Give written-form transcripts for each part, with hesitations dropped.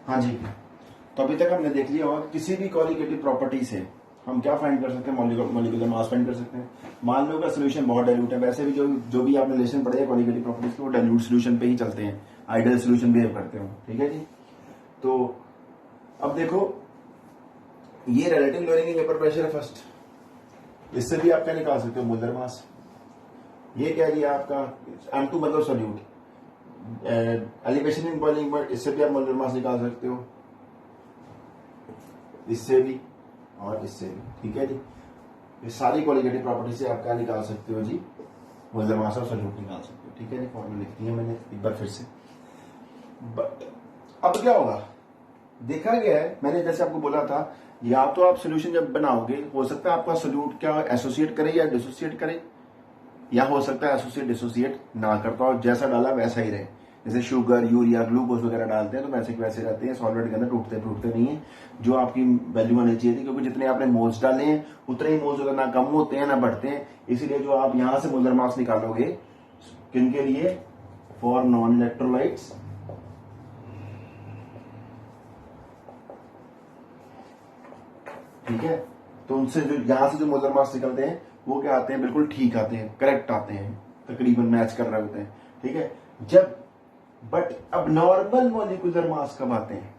हाँ जी, तो अभी तक हमने देख लिया होगा किसी भी कोलिगेटिव प्रॉपर्टी से हम क्या फाइंड कर सकते हैं, मॉलिक्यूलर मास फाइंड कर सकते हैं। मान लो का सोल्यूशन बहुत डाइल्यूट है, वैसे भी जो भी आपने रिलेशन पढ़े हैं कोलिगेटिव प्रॉपर्टीज के वो डाइल्यूट सोल्यूशन पे ही चलते हैं, आइडियल सोल्यूशन बिहेव करते हो, ठीक है जी। तो अब देखो ये relative lowering in vapour pressure है फर्स्ट, इससे भी आप क्या निकाल सकते हो, मोलर मास। ये क्या दिया आपका M2 मतलब solute, elevation in boiling point, इससे भी आप मोलर मास निकाल सकते हो, इससे भी और इससे भी, ठीक है जी। ये सारी कोलिगेटिव प्रॉपर्टी से आप क्या निकाल सकते हो जी, मोलर मास और सोल्यूट निकाल सकते हो, ठीक है जी। फॉर्मूला लिख दिया मैंने एक बार फिर से। बट अब क्या होगा, देखा गया है, मैंने जैसे आपको बोला था, या तो आप सोल्यूशन जब बनाओगे हो सकता है आपका सोल्यूट क्या एसोसिएट करे या डिसोसिएट करे, या हो सकता है एसोसिएट डिसोसिएट ना करता हो, जैसा डाला वैसा ही रहे। जैसे शुगर, यूरिया, ग्लूकोज वगैरह डालते हैं तो वैसे के वैसे रहते हैं, सॉल्वेंट के अंदर टूटते नहीं है। जो आपकी वैल्यू आनी चाहिए थी, क्योंकि जितने आपने मोल्स डाले हैं उतने ही मोल्स ना कम होते हैं ना बढ़ते हैं, इसीलिए जो आप यहां से मोलर मास निकालोगे किन के लिए, फॉर नॉन इलेक्ट्रोलाइट्स, ठीक है। तो उनसे जो यहां से जो मोलर मास निकलते हैं वो क्या आते हैं, बिल्कुल ठीक आते हैं, करेक्ट आते हैं, तकरीबन मैच कर रहे होते हैं, ठीक है। जब बट अब नॉर्मल मॉलिक्यूलर मास कब आते हैं,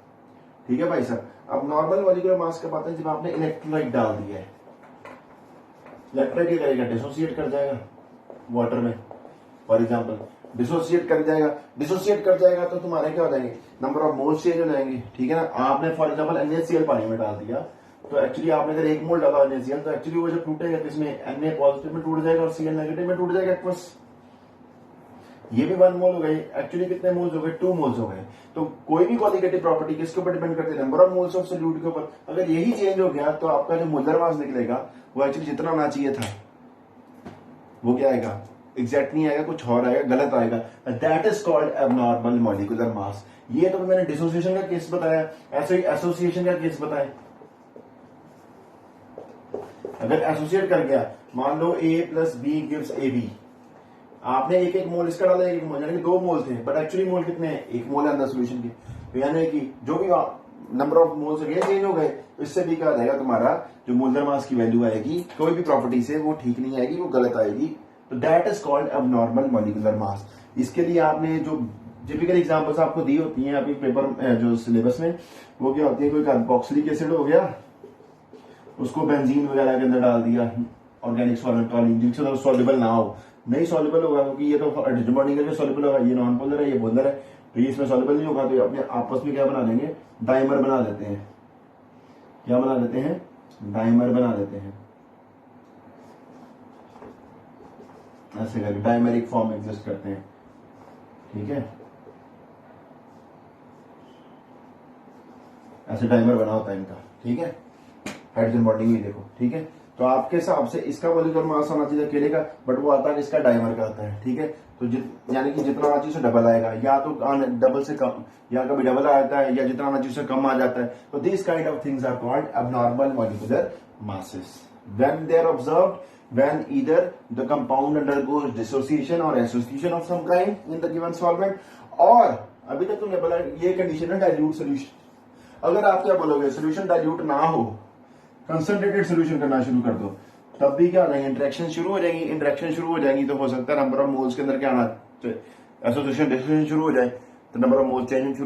ठीक है भाई साहब। अब नॉर्मल मॉलिक्यूलर मास कब आते हैं, जब आपने इलेक्ट्रोलाइट डाल दिया है। इलेक्ट्रोलाइट क्या करेगा, डिसोसिएट कर जाएगा वाटर में, फॉर एग्जाम्पल डिसोसिएट कर जाएगा तो तुम्हारे क्या हो जाएंगे, नंबर ऑफ मोल्स चेंज हो जाएंगे, ठीक है ना। आपने फॉर एग्जाम्पल NaCl पानी में डाल दिया, तो एक्चुअली आपने अगर 1 मोल डाला NaCl, तो एक्चुअली वो जब टूटेगा तो इसमें Na पॉजिटिव में टूट जाएगा और Cl नेगेटिव में टूट जाएगा एक्वस। ये भी 1 मोल हो गई, एक्चुअली कितने मोल्स हो गए, 2 मोल्स हो गए। तो कोई भी कोलिगेटिव प्रॉपर्टी किसके ऊपर डिपेंड करती है, number of moles of solute के ऊपर। अगर यही चेंज हो गया तो आपका जो मोलर मास निकलेगा वो एक्चुअली जितना आना चाहिए था वो क्या आएगा, एग्जैक्ट नहीं आएगा, कुछ और आएगा, गलत आएगा। That is called abnormal molecular mass. ये तो मैंने डिसोसिएशन का केस बताया, ऐसे ही एसोसिएशन का केस बताया। अगर एसोसिएट कर गया, मान लो A + B गिव्स AB, आपने एक मोल इसका डाला, एक मोल, यानी कि 2 मोल थे, बट एक्चुअली मोल कितने हैं, 1 मोल है अंदर सोल्यूशन की, तो यानी कि जो भी नंबर ऑफ मोल्स हो गए चेंज हो गए, तो इससे भी क्या जाएगा, तुम्हारा जो मोलर मास की वैल्यू आएगी कोई भी प्रॉपर्टी से वो ठीक नहीं आएगी, वो गलत आएगी। तो that is called abnormal molecular mass. इसके लिए आपने जो टिपिकल एग्जांपल्स आपको दी होती हैं अभी पेपर जो सिलेबस में, वो क्या होती है, कोई कार्बोक्सिलिक एसिड हो गया, उसको बेंजीन वगैरह के अंदर डाल दिया, ऑर्गेनिक सॉल्वेंट जिनसे सॉल्युबल ना हो, नहीं सॉल्युबल होगा क्योंकि ये तो एडिजोनिक में सॉल्युबल होगा, ये नॉन पोलर है, ये पोलर है, तो ये इसमें सॉल्युबल नहीं होगा, तो अपने आपस में क्या बना लेंगे, डाइमर बना देते हैं। क्या बना देते हैं, डाइमर बना देते हैं, ऐसे करके डाइमेरिक फॉर्म एग्जिस्ट करते हैं, ठीक है। ऐसे डाइमर बना होता है इनका, ठीक है। हाइड्रोजन बॉन्डिंग भी देखो, ठीक है। तो आपके हिसाब से इसका मॉलिक्यूलर मास आना चाहिए अकेले का, बट वो आता है इसका डाइमर का आता है, ठीक है। तो यानी कि जितना आना चाहिए डबल आएगा, या तो डबल से कम, या कभी डबल आता है, या जितना आना चाहिए उससे कम आ जाता है। तो this kind of things are called abnormal molecular masses when they are observed when either the compound undergoes dissociation or association of some kind in the given solvent, और अभी तक तुमने बोला ये कंडीशन है डाइल्यूट सोल्यूशन। अगर आप क्या बोलोगे, सोल्यूशन डाइल्यूट ना हो, कंसंट्रेटेड सोल्यूशन करना शुरू कर दो, तब भी क्या हो जाएंगे, इंटरेक्शन शुरू हो जाएंगी। इंटरेक्शन शुरू हो जाएंगी तो हो सकता है नंबर ऑफ मोल्स के अंदर क्या आना, एसोसिएशन डिसोसिएशन शुरू हो जाए, तो नंबर ऑफ मोल्स चेंज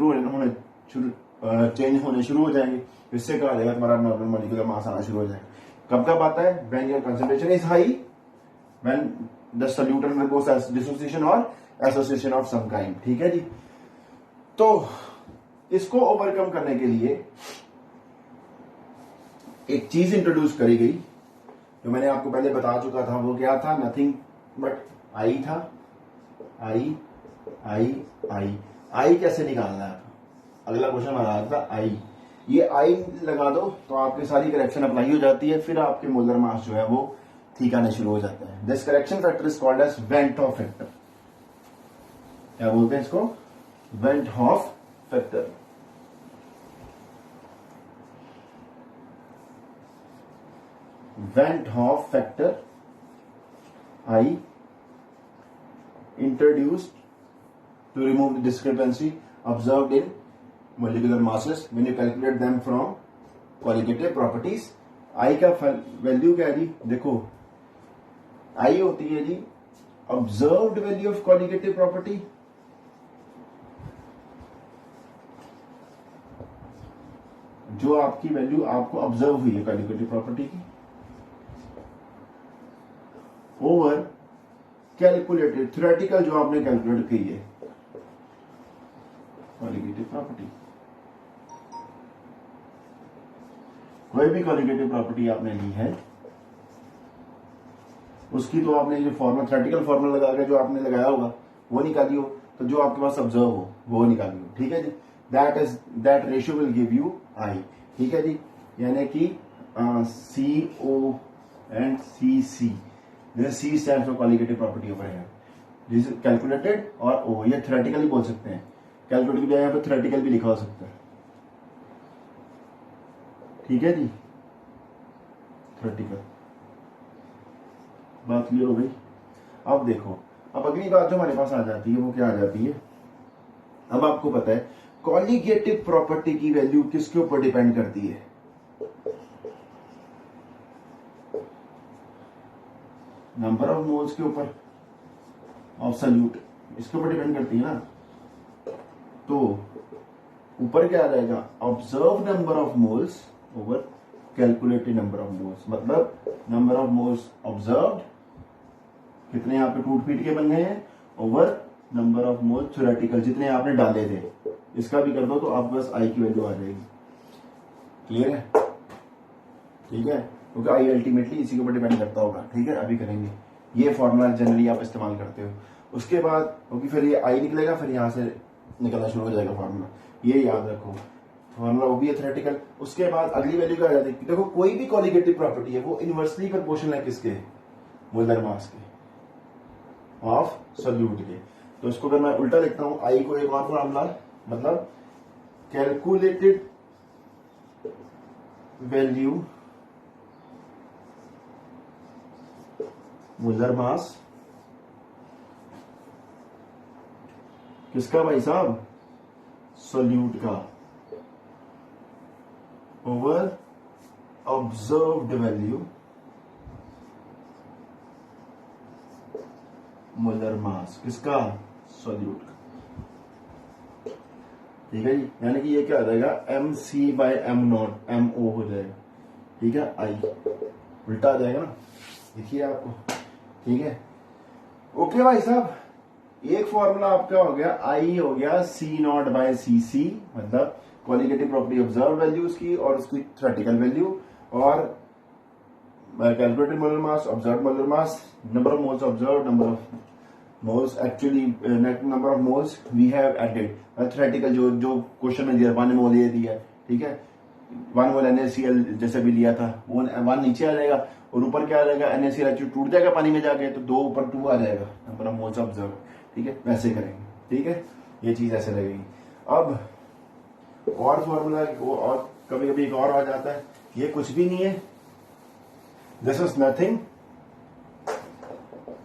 होने शुरू हो जाएंगे। इससे क्या हो जाएगा, तुम्हारा नॉर्मल मॉलिक्यूलर मास आना शुरू हो जाएगा। कब आता है, when your concentration is high, when the solute undergoes dissociation और एसोसिएशन ऑफ सम काइंड, ठीक है जी। तो इसको ओवरकम करने के लिए एक चीज इंट्रोड्यूस करी गई, जो मैंने आपको पहले बता चुका था, वो क्या था, नथिंग बट आई था। आई कैसे निकालना है, अगला क्वेश्चन आ था आई। ये आई लगा दो तो आपकी सारी करेक्शन अप्लाई हो जाती है, फिर आपके मोलर मास जो है वो ठीक आने शुरू हो जाता है। This correction factor is called as van't Hoff factor. क्या बोलते हैं इसको, van't Hoff factor. Van't Hoff factor I introduced to remove the discrepancy observed in molecular masses when you calculate them from qualitative properties. I का value क्या है जी, देखो I होती है जी observed value of qualitative property, जो आपकी वैल्यू आपको ऑब्जर्व हुई है क्वालिटेटिव प्रॉपर्टी की, ओवर कैलकुलेटेड थ्योरेटिकल जो आपने कैलकुलेट की है क्वालिटेटिव प्रॉपर्टी। कोई भी क्वालिटेटिव प्रॉपर्टी आपने ली है उसकी तो आपने जो फॉर्मूला थ्योरेटिकल फॉर्मूला लगा के जो आपने लगाया होगा वो निकालियो, तो जो आपके पास ऑब्जर्व हो वो निकालियो, ठीक है जी। That ratio will give you I, ठीक है जी। यानी कि C O and C C, C stands for qualitative property over here, this is calculated और ओ, ये थ्योरेटिकली बोल सकते हैं, कैलकुलेटेड भी यहाँ पे थ्योरेटिकल भी लिखा हो सकता है, ठीक है जी। थ्योरेटिकल बात क्लियर हो गई। अब देखो, अब अगली बात जो हमारे पास आ जाती है वो क्या आ जाती है, अब आपको पता है कॉलिगेटिव प्रॉपर्टी की वैल्यू किसके ऊपर डिपेंड करती है, नंबर ऑफ मोल्स के ऊपर ऑफ सॉल्यूट, इसके ऊपर डिपेंड करती है ना। तो ऊपर क्या आ जाएगा, observe number of moles over calculated number of moles, मतलब नंबर ऑफ मोल्स ऑब्जर्व्ड कितने यहाँ पे टूट पीट के बन गए हैं, over number of moles theoretical जितने आपने डाले थे, इसका भी कर दो तो आपके पास आई की वैल्यू आ जाएगी। क्लियर है, ठीक है, क्योंकि आई अल्टीमेटली इसी के ऊपर डिपेंड करता होगा, ठीक है। अभी करेंगे, ये फॉर्मूला जनरली आप इस्तेमाल करते हो। उसके बाद क्योंकि फिर ये आई निकलेगा, फिर यहां से निकलना शुरू हो जाएगा फॉर्मूला, ये याद रखो, फॉर्मूला वो भी है थ्योरेटिकल। उसके बाद अगली वैल्यू क्या आ जाती है, देखो कोई भी कॉलिगेटिव प्रॉपर्टी है वो इनवर्सली प्रोपोर्शनल है किसके, मोलर मास के ऑफ सॉल्यूट के। तो इसको अगर मैं उल्टा लिखता हूं, आई को एक और फॉर्मूला, मतलब कैलकुलेटेड वैल्यू मोलर मास किसका भाई साहब, सॉल्यूट का, over observed value molar mass किसका, सॉल्यूट का, ठीक है जी। यानी कि ये क्या आ जाएगा, M C by M naught, M O हो जाएगा, ठीक है, आई उल्टा आ जाएगा ना, देखिए आपको, ठीक है। ओके भाई साहब, एक फॉर्मूला आपका हो गया, आई हो गया सी नॉट बाय सी सी, मतलब क्वालिटेटिव प्रॉपर्टी ऑब्जर्व वैल्यू उसकी और उसकी थ्योरेटिकल वैल्यू, और calculated molar mass, observe molar mass, number of moles observe, number of moles actually, net number of moles we have added, theoretical जो क्वेश्चन में दिया 1 मोल ये दिया, ठीक है, 1 मोल NaCl जैसे भी लिया था, वो 1 नीचे आ जाएगा और ऊपर क्या आ जाएगा, NaCl एक्चुअली टूट जाएगा पानी में जाके, तो 2 ऊपर 2 आ जाएगा, नंबर ऑफ मोल्स ऑब्जर्व, ठीक है, वैसे करेंगे, ठीक है, ये चीज ऐसे लगेगी। अब और फॉर्मूला, और कभी कभी एक और आ जाता है, ये कुछ भी नहीं है, this is nothing,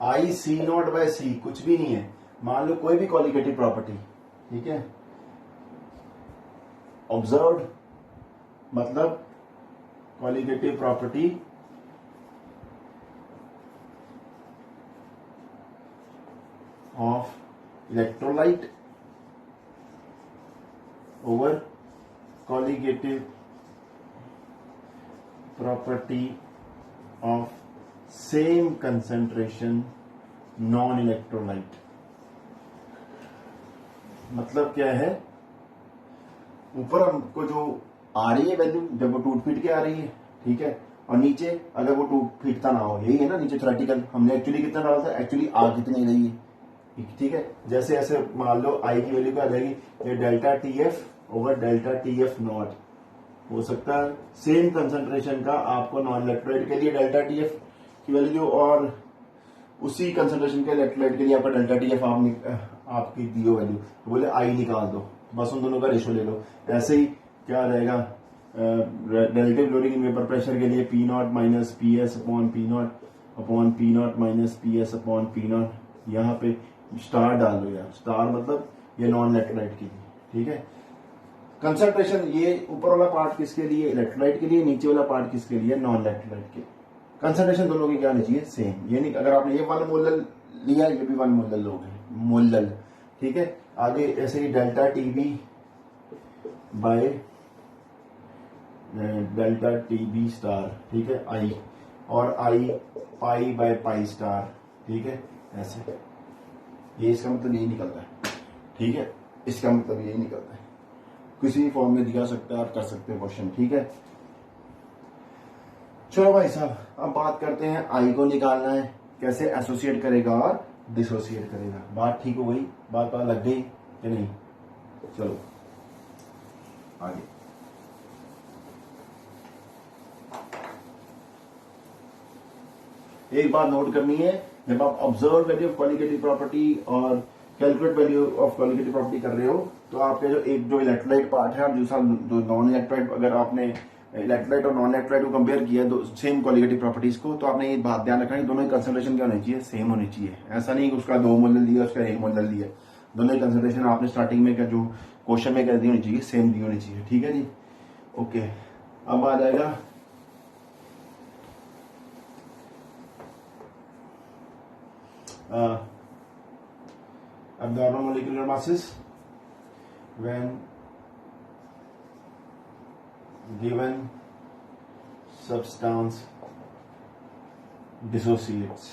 I C not by C, कुछ भी नहीं है। मान लो कोई भी कॉलिगेटिव प्रॉपर्टी, ठीक है, ऑब्जर्व्ड मतलब colligative property of electrolyte over colligative property of same concentration non electrolyte. मतलब क्या है, ऊपर हमको जो आ रही है वैल्यू, जब वो टूट फीट के आ रही है, ठीक है, और नीचे अगर वो टूट फीटता ना हो, यही है ना, नीचे थ्योरेटिकल हमने एक्चुअली कितना डाला था, एक्चुअली आ कितनी रही है, ठीक है। जैसे ऐसे मान लो आई की वैल्यू क्या आ जाएगी, ये delta T F over delta T F not हो सकता है, सेम कंसेंट्रेशन का आपको नॉन इलेक्ट्रोलाइट के लिए डेल्टा टी एफ की वैल्यू और उसी कंसेंट्रेशन के इलेक्ट्रोलाइट के लिए आपका डेल्टा टी एफ आपकी दियो वैल्यू, तो बोले आई निकाल दो, बस उन दोनों का रेशियो ले लो। ऐसे ही क्या आ जाएगा, relative loading in vapour pressure के लिए P not minus P S upon P not minus P S upon P not, यहाँ पे स्टार डाल दो यार, स्टार मतलब ये नॉन इलेक्ट्रोलाइट की, ठीक है। कंसंट्रेशन, ये ऊपर वाला पार्ट किसके लिए, इलेक्ट्रोलाइट के लिए, नीचे वाला पार्ट किसके लिए, नॉन इलेक्ट्रोलाइट के। कंसंट्रेशन दोनों की क्या होनी चाहिए, सेम। ये नहीं, अगर आपने ये 1 मोलर लिया, ये भी 1 मोलर लोगे, मोलर, ठीक है। आगे ऐसे ही delta TB by delta TB star, ठीक है, आई, और आई पाई बाय पाई स्टार, ठीक है, ऐसे। ये इसका मतलब यही निकलता है, ठीक है, इसका मतलब यही निकलता है। किसी भी फॉर्म में दिया सकता है, आप कर सकते हैं क्वेश्चन, ठीक है। चलो भाई साहब, अब बात करते हैं आई को निकालना है, कैसे एसोसिएट करेगा और डिसोसिएट करेगा। बात ठीक हो गई, बात पता लग गई कि नहीं? चलो आगे। एक बात नोट करनी है, जब आप observe value of colligative property और calculate value of colligative property कर रहे हो, तो आपके जो इलेक्ट्रोलाइट पार्ट है और दूसरा जो नॉन इलेक्ट्रोलाइट, अगर आपने इलेक्ट्रोलाइट और नॉन इलेक्ट्रोलाइट को कंपेयर किया दो सेम कॉलिगेटिव प्रॉपर्टीज को, तो आपने ये बात ध्यान रखना है दोनों की कंसंट्रेशन क्या होनी चाहिए, सेम होनी चाहिए। ऐसा नहीं कि उसका 2 मोलर लिया, उसका 1 मोलर लिया, दोनों की कंसंट्रेशन आपने स्टार्टिंग में क्या जो क्वेश्चन में कर दी होनी चाहिए, सेम दी होनी चाहिए, ठीक है जी। ओके, अब आ जाएगा abnormal molecular masses when given substance dissociates.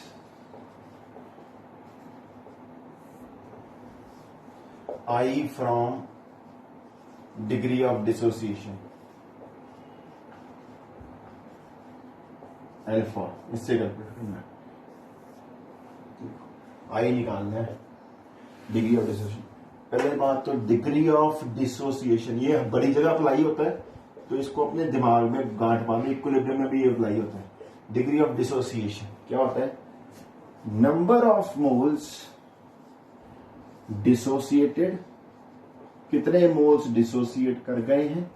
I from degree of dissociation alpha, इससे कैलकुलेट करना है, आई निकालना है, डिग्री ऑफ डिसोसिएशन। पहले बात तो डिग्री ऑफ डिसोसिएशन, ये बड़ी जगह अप्लाई होता है, तो इसको अपने दिमाग में गांठ बांधो, इक्विलिब्रियम में भी ये अप्लाई होता है। डिग्री ऑफ डिसोसिएशन क्या होता है, नंबर ऑफ मोल्स डिसोसिएटेड, कितने मोल्स डिसोसिएट कर गए हैं,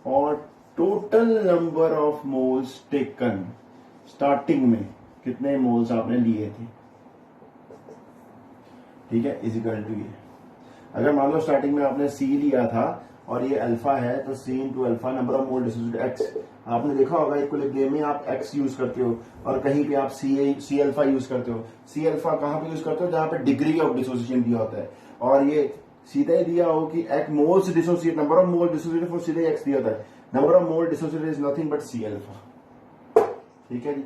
और total number of moles taken, starting में कितने मोल्स आपने लिए थे, ठीक है, इजिकल टू ये। अगर मान लो स्टार्टिंग में आपने सी लिया था और ये अल्फा है, तो C into alpha number of mole dissociated X. आपने देखा होगा इक्विलिब्रियम में आप एक्स यूज करते हो और कहीं पे आप सी अल्फा यूज करते हो। सी अल्फा कहां पे यूज करते हो, जहां पे डिग्री ऑफ डिसोसिएशन दिया होता है, और ये सीधा ही दिया हो कि एक moles dissociate, number of mole dissociated for सीधे एक्स दिया होता है, number of mole dissociated is nothing but C alpha, ठीक है जी।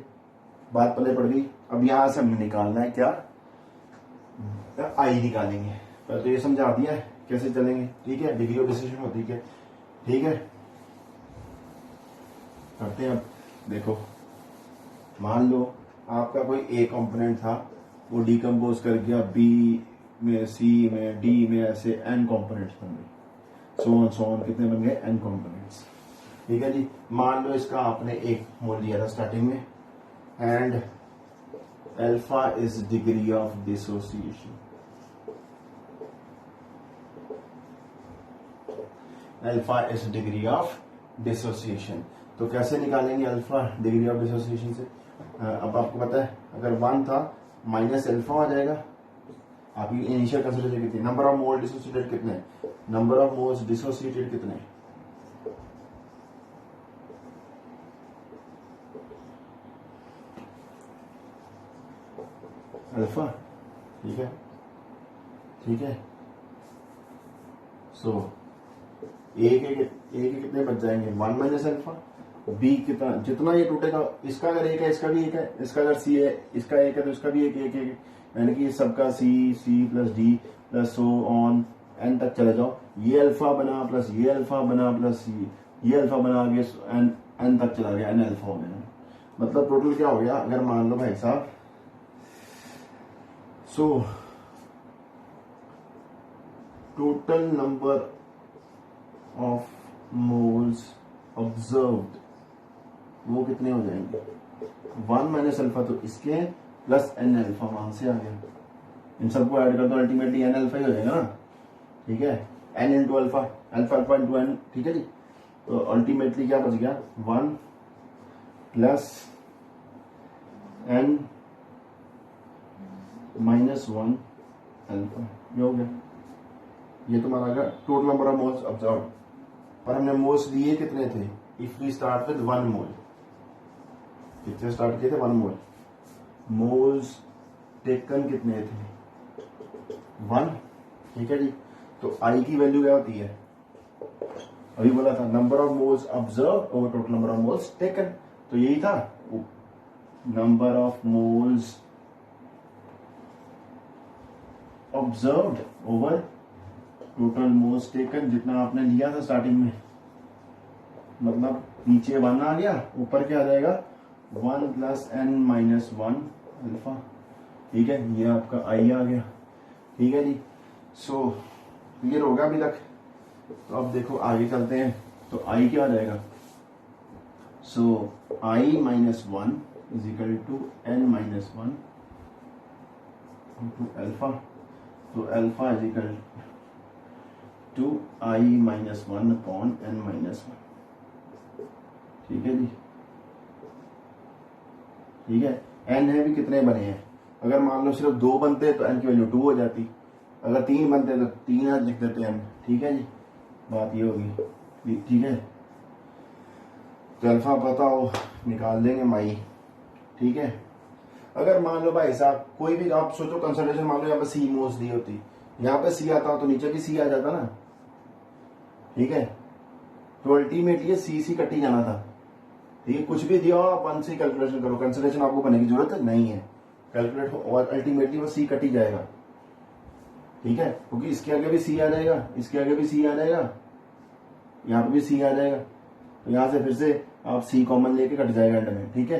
बात पहले पड़ गई। अब यहां से हमने निकालना है क्या, आई निकालेंगे। पहले तो ये समझा दिया है कैसे चलेंगे, ठीक है, डिग्री ऑफ डिसोसिएशन होती है, ठीक है, करते हैं। अब देखो, मान लो आपका कोई ए कंपोनेंट था, वो डिकम्पोज कर गया बी में, सी में, डी में, ऐसे एन कंपोनेंट्स बन गए, सो ऑन कितने बन गए, एन कंपोनेंट्स, ठीक है जी। मान लो इसका आपने एक मोल लिया था स्टार्टिंग में, and alpha is degree of dissociation, alpha is degree of dissociation. तो कैसे निकालेंगे अल्फा डिग्री ऑफ डिसोसिएशन से, अब आपको पता है अगर 1 था माइनस अल्फा आ जाएगा। आपकी इनिशियल कंसिडरेशन कितनी, नंबर ऑफ मोल डिसोसिएटेड कितने, नंबर ऑफ मोल्स डिसोसिएटेड कितने, अल्फा, ठीक है, ठीक है। सो ए के कितने बच जाएंगे, 1 माइनस अल्फा, बी कितना, जितना ये टूटेगा, इसका अगर एक है इसका भी एक है, इसका अगर सी है इसका एक है तो इसका भी एक एक एक, यानी कि सबका C plus D plus so on N तक चले जाओ। ये अल्फा बना प्लस ये अल्फा बना प्लस ये अल्फा बना आगे एन तक चला गया, एन अल्फा हो गया। मतलब टोटल क्या हो गया, अगर मान लो भाई साहब, so total number of moles observed वो कितने हो जाएंगे, 1 माइनस अल्फा तो इसके प्लस एन अल्फा वहां से आ गया, इन सबको ऐड कर दो, अल्टीमेटली एन अल्फा ही हो जाएगा ना, ठीक है, N into alpha, alpha alpha into N, ठीक है जी। तो अल्टीमेटली क्या बच गया, 1 प्लस एन माइनस 1 अल्फा, ये हो गया। ये तुम्हारा total number of moles observe, और हमने मोल्स लिए कितने थे, इफ वी स्टार्ट विद 1 मोल, कितने स्टार्ट किए थे, 1 मोल, मोल्स टेकन कितने थे 1, ठीक है जी। तो आई की वैल्यू क्या होती है, अभी बोला था number of moles observe over total number of moles taken, तो यही था number of moles observed over total moles taken, जितना आपने लिया था स्टार्टिंग में, मतलब नीचे 1 आ गया, ऊपर क्या आ जाएगा 1 प्लस n माइनस 1 अल्फा, ठीक है, ये आपका आई आ गया, ठीक है जी। सो क्लियर होगा अभी तक। तो अब देखो आगे चलते हैं, तो आई क्या आ जाएगा, so I minus 1 is equal to n minus 1 into alpha, तो alpha is equal to I minus 1 upon n minus 1, ठीक है जी, ठीक है। n है भी कितने बने हैं, अगर मान लो सिर्फ 2 बनते तो n की वैल्यू 2 हो जाती, अगर 3 बनते तो 3 लिख देते n, ठीक है जी, बात ये होगी, ठीक है। तो अल्फा पता हो निकाल देंगे माई, ठीक है। अगर मान लो भाई साहब कोई भी आप सोचो कंसंट्रेशन, मान लो यहाँ पे सी मोल्स दी होती, यहाँ पे सी आता तो नीचे भी सी आ जाता ना, ठीक है। तो अल्टीमेटली सी कटी जाना था, ठीक है। कुछ भी दिया हो आप 1 से कैलकुलेशन करो, कंसंट्रेशन आपको करने की जरूरत नहीं है, कैलकुलेट और अल्टीमेटली वो सी कटी जाएगा, ठीक है, क्योंकि इसके आगे भी सी आ जाएगा, इसके आगे भी सी आ जाएगा, यहाँ पे भी सी आ जाएगा, तो यहाँ से फिर से आप सी कॉमन लेके कट जाएगा एंड में, ठीक है।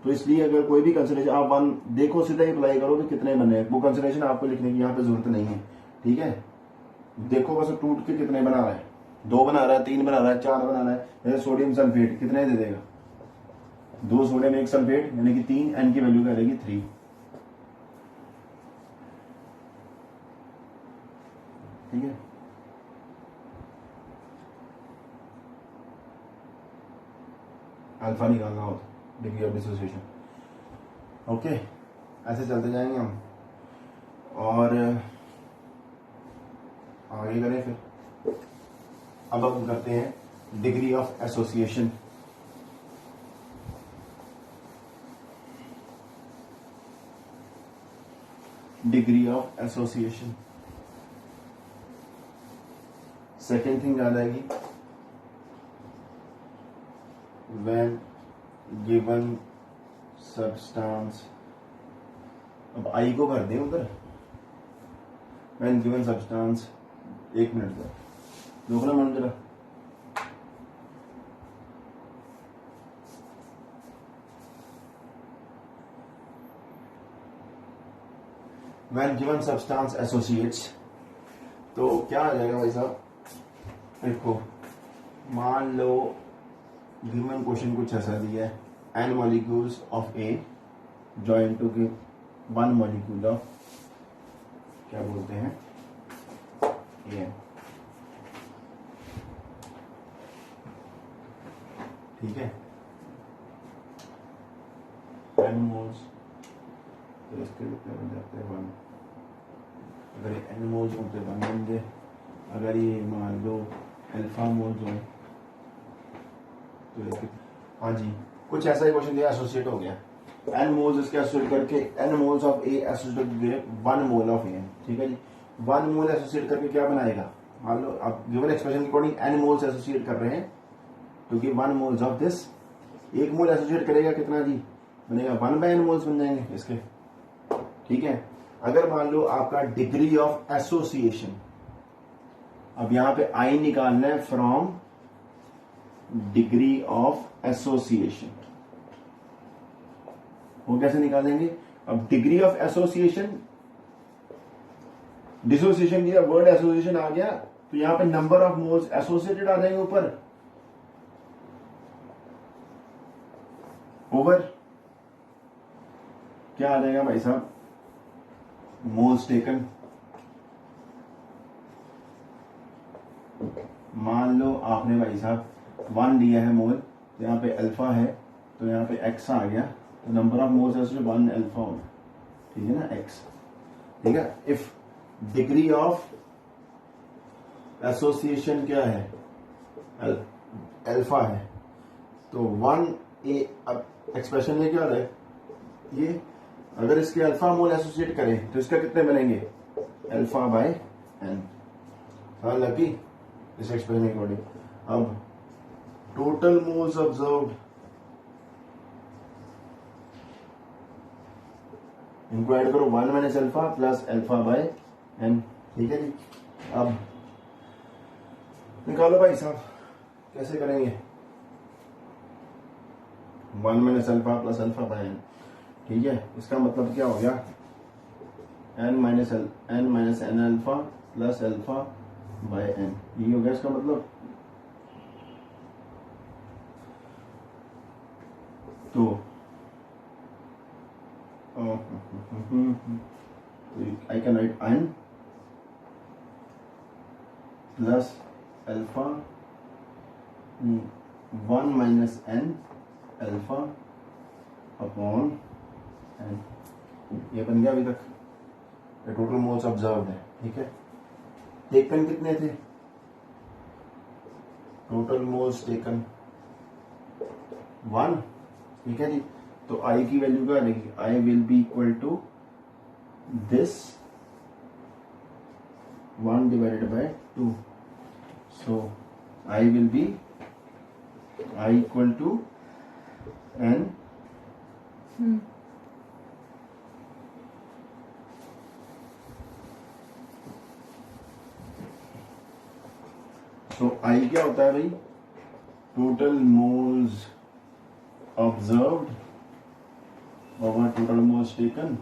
तो इसलिए अगर कोई भी कंसिडरेशन आप 1 देखो, सीधा अप्लाई करो कि कितने बने, वो कंसिडरेशन आपको लिखने की यहाँ पे जरूरत नहीं है, ठीक है। देखो बस टूट के कितने बना रहा है, 2 बना रहा है, 3 बना रहा है, 4 बना रहा है, जैसे सोडियम सल्फेट कितने दे देगा, 2 सोडियम 1 सल्फेट यानी कि 3, एन की वैल्यू क्या रहेगी 3, ठीक है। अल्फा निकालना हो डिग्री ऑफ डिसोसिएशन, ओके। ऐसे चलते जाएंगे हम और आगे करें फिर। अब हम करते हैं degree of association. Degree of association second thing याद आएगी, when given substance, अब आई को कर दें उधर, when given substance, 1 मिनट तक रोकना मैडम जरा, when given substance associates, तो क्या आ जाएगा भाई साहब, देखो मान लो गिवन क्वेश्चन कुछ ऐसा दिया है, n molecules of A join to give 1 molecule of, क्या बोलते हैं, A, ठीक है, n moles, तो इसके कितने बन जाते हैं 1, अगर ये n moles होते 1 बन गए, अगर ये मान लो अल्फा मोल्स हो तो, हाँ जी कुछ ऐसा ही क्वेश्चन दिया, एसोसिएट हो गया, n मोल्स इसके एसोसिएट करके, n moles of A associate 1 mole of A, ठीक है जी। 1 मोल एसोसिएट करके क्या बनाएगा, मान लो आप गिवन एक्सप्रेशन के अकॉर्डिंग n मोल्स एसोसिएट कर रहे हैं, तो कि 1 moles of this, 1 mole associate करेगा कितना जी, बनेगा 1/n मोल्स बन जाएंगे इसके, ठीक है। अगर मान लो आपका डिग्री ऑफ एसोसिएशन, अब यहां पे आई निकालना है फ्रॉम डिग्री ऑफ एसोसिएशन, वो कैसे निकालेंगे, अब डिग्री ऑफ एसोसिएशन, डिसोसिएशन किया, वर्ड एसोसिएशन आ गया, तो यहां पे नंबर ऑफ मोल्स एसोसिएटेड आ जाएंगे ऊपर, ओवर क्या आ जाएगा भाई साहब, मोल्स टेकन। मान लो आपने भाई साहब 1 लिया है मोल, तो यहाँ पे अल्फा है, तो यहाँ पे x आ गया, तो नंबर ऑफ मोल्स है 1 अल्फा होगा, ठीक है ना, x, ठीक है। इफ डिग्री ऑफ एसोसिएशन क्या है, अल्फा है, तो 1a, अब एक्सप्रेशन में क्या है ये, अगर इसके अल्फा मोल एसोसिएट करें तो इसका कितने बनेंगे, अल्फा बाय एन। हाँ लकी, इस एक्सप्रेशन के अकॉर्डिंग। अब टोटल मोल्स ऑब्जर्व्ड, इनको ऐड करो 1 minus alpha plus alpha by N, ठीक है जी। अब निकालो भाई साहब, कैसे करेंगे, 1 minus alpha plus alpha by N, ठीक है। इसका मतलब क्या हो गया, N minus N alpha plus alpha by N, ये हो गया इसका मतलब। तो I can write N plus alpha 1 minus N alpha upon N, ये बन गया अभी तक। ये टोटल मोल्स ऑब्जर्व्ड है, ठीक है। टेकन कितने थे, टोटल मोल्स टेकन 1, ठीक है जी। तो आई की वैल्यू क्या आएगी, I will be equal to this 1 divided by 2, so I will be I equal to N तो आई क्या होता है भाई, total moles observed over total moles taken,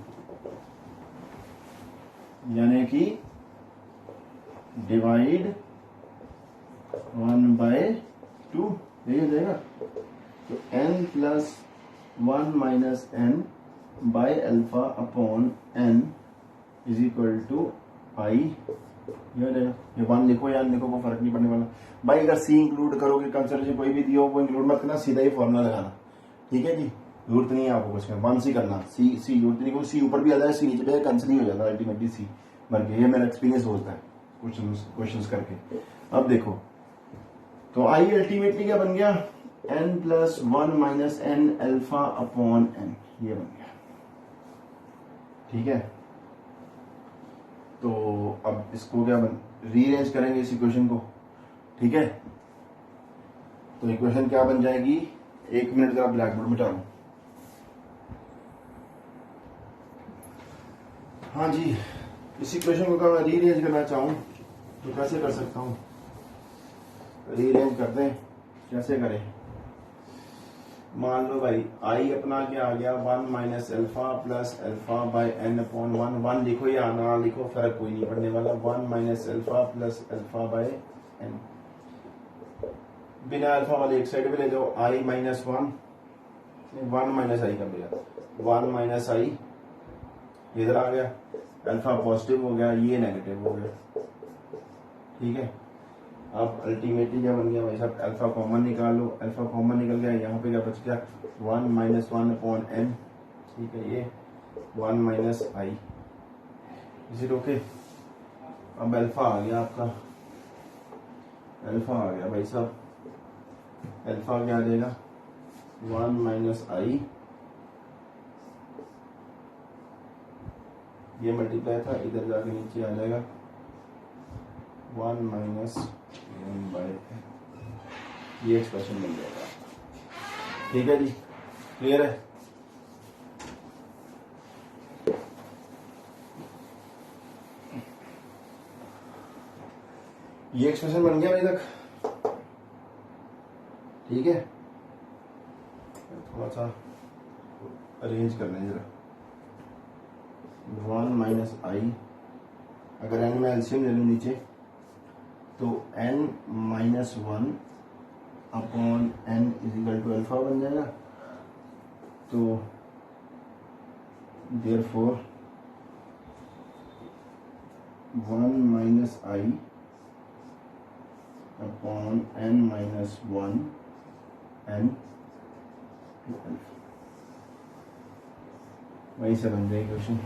यानी कि डिवाइड 1 बाय 2, यही हो जाएगा। तो n plus 1 minus n by alpha upon n is equal to I, ये हो जाएगा। ये 1 लिखो या लिखो, को फर्क नहीं पड़ने वाला भाई। अगर सी इंक्लूड करोगे, कंसिडरेशन कोई भी दियो वो इंक्लूड मत करना, सीधा ही फॉर्मूला लगाना, ठीक है जी। जरूरत नहीं है आपको कुछ करना, 1 सी करना, सी जरूरत नहीं, क्योंकि सी ऊपर भी आ जाए सी नीचे भी कैंसिल नहीं हो जाता अल्टीमेटली सी भर के, ये मेरा एक्सपीरियंस होता है क्वेश्चंस करके। अब देखो, तो आई अल्टीमेटली क्या बन गया, N plus 1 minus N alpha upon N, ये बन गया, ठीक है। तो अब इसको क्या रीअरेंज करेंगे इस इक्वेशन को, ठीक है। तो इक्वेशन क्या बन जाएगी, 1 मिनट जरा ब्लैक बोर्ड मिटा लो। हाँ जी, इस इक्वेशन को अगर रीअरेंज करना चाहूं तो कैसे कर सकता हूं, रीअरेंज कर दें, कैसे करें। मान लो भाई आई अपना क्या आ गया, 1 minus alpha plus alpha by N upon 1 लिखो या ना लिखो फर्क कोई नहीं पड़ने वाला, 1 minus alpha plus alpha by N, बिना अल्फा वाले एक साइड पे ले जाओ, आई माइनस 1 माइनस आई कर दिया, 1 माइनस आई इधर आ गया, अल्फा पॉजिटिव हो गया, ये नेगेटिव हो गया, ठीक है। अब अल्टीमेटली क्या बन गया भाई साहब, अल्फा कॉमन निकाल लो, अल्फा कॉमन निकल गया, यहाँ पे क्या बच गया, 1 माइनस 1 अपॉन एन, ठीक है, ये 1 minus I, is it okay. अब अल्फा आ गया आपका, अल्फा आ गया भाई साहब, अल्फा क्या आ जाएगा, 1 माइनस आई, ये मल्टीप्लाई था, इधर जाके नीचे आ जाएगा 1 माइनस एन बाय, ये एक्सप्रेशन मिल जाएगा, ठीक है जी, क्लियर है। ये एक्सप्रेशन बन गया अभी तक, ठीक है। थोड़ा सा अरेंज कर लें जरा, 1 माइनस आई, अगर एन में एलसीएम ले लूं नीचे तो n minus 1 upon n is equal to alpha बन जाएगा। तो therefore 1 minus I upon n minus 1 n to alpha, वहीं से बन जाएगी क्वेश्चन,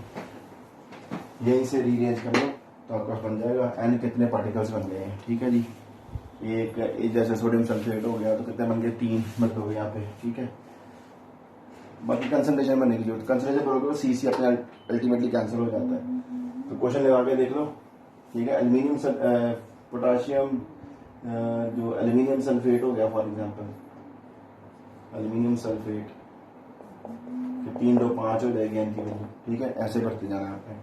यहीं से रीअरेंज कर लो तो आपका बन जाएगा। n कितने पार्टिकल्स बन गए हैं, ठीक है जी। एक जैसे सोडियम सल्फेट हो गया तो कितने बन गए, 3 मतलब हो गए यहाँ पे, ठीक है। बाकी कंसंट्रेशन बनने की जरूरत, कंसंट्रेशन करोगे तो सीसी अपने अल्टीमेटली कैंसिल हो जाता है। तो क्वेश्चन लगा के देख लो, ठीक है। एल्यूमिनियम पोटाशियम जो एल्यूमिनियम सल्फेट हो गया फॉर एग्जांपल, एल्यूमिनियम सल्फेट 3 2 5 हो जाएगी इनकी वैल्यू, ठीक है। ऐसे करते जाना आपने,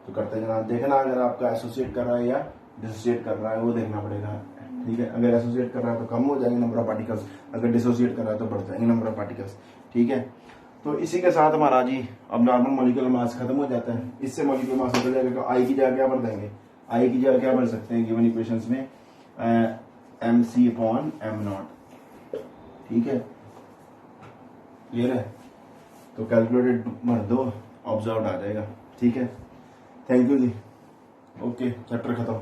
तो करते जाना, देखना अगर आपका एसोसिएट कर रहा है या डिसोसिएट कर रहा है वो देखना पड़ेगा, ठीक है। अगर एसोसिएट कर रहा है तो कम हो जाएंगे नंबर ऑफ पार्टिकल्स, अगर डिसोसिएट कर रहा है तो बढ़ जाएंगे नंबर ऑफ पार्टिकल्स, ठीक है। तो इसी के साथ हमारा जी अब नॉर्मल मॉलिक्यूलर मास खत्म हो जाता है। इससे मॉलिक्यूलर मास निकल जाएगा, तो आई की जगह क्या भर देंगे, आई की जगह क्या भर सकते हैं गिवन इक्वेशंस में, mc/m0, ठीक है, क्लियर है। तो कैलकुलेटेड भर दो, ऑब्जर्व आ जाएगा, ठीक है। थैंक यू जी, ओके, चैप्टर खत्म।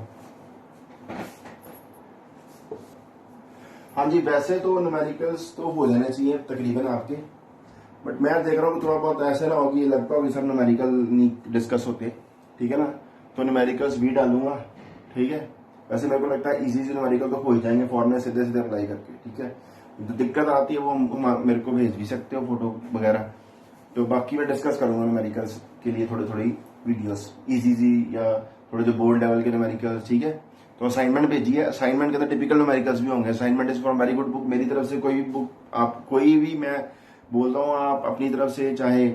हाँ जी, वैसे तो न्यूमेरिकल्स तो हो जाने चाहिए तकरीबन आपके, बट मैं देख रहा हूँ थोड़ा बहुत ऐसे ना हो कि लगता हो कि सब न्यूमेरिकल नहीं डिस्कस होते, ठीक है ना। तो न्यूमेरिकल्स भी डालूंगा, ठीक है। वैसे मेरे को लगता है इजी से न्यूमेरिकल तो हो ही जाएंगे फॉर्मूले सीधे सीधे अप्लाई करके, ठीक है। जो दिक्कत आती है वो मेरे को भेज भी सकते हो फोटो वगैरह, तो बाकी मैं डिस्कस करूंगा न्यूमेरिकल्स के लिए थोड़ी थोड़ी वीडियोस इजी या थोड़े जो बोर्ड लेवल के न्यूमेरिकल्स, ठीक है। तो असाइनमेंट भेजिए, असाइनमेंट के अंदर टिपिकल न्यूमेरिकल्स भी होंगे। Assignment is from very good book, मेरी तरफ से कोई भी बुक आप कोई भी मैं बोलता हूँ आप अपनी तरफ से, चाहे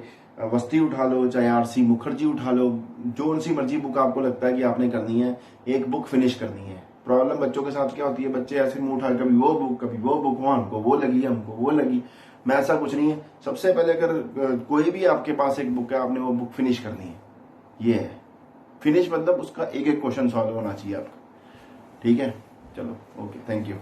वस्ती उठा लो, चाहे आरसी मुखर्जी उठा लो, जो सी मर्जी बुक आपको लगता है कि आपने करनी है, एक बुक फिनिश करनी है। प्रॉब्लम बच्चों के साथ क्या होती है, बच्चे ऐसे मुंह उठा कभी वो बुक कभी वो बुक, वहां हमको वो लगी हमको वो लगी। मैं ऐसा कुछ नहीं है। सबसे पहले अगर कोई भी आपके पास एक बुक है, आपने वो बुक फिनिश करनी है। ये है फिनिश, मतलब उसका एक एक क्वेश्चन सॉल्व होना चाहिए आपका, ठीक है। चलो ओके, थैंक यू।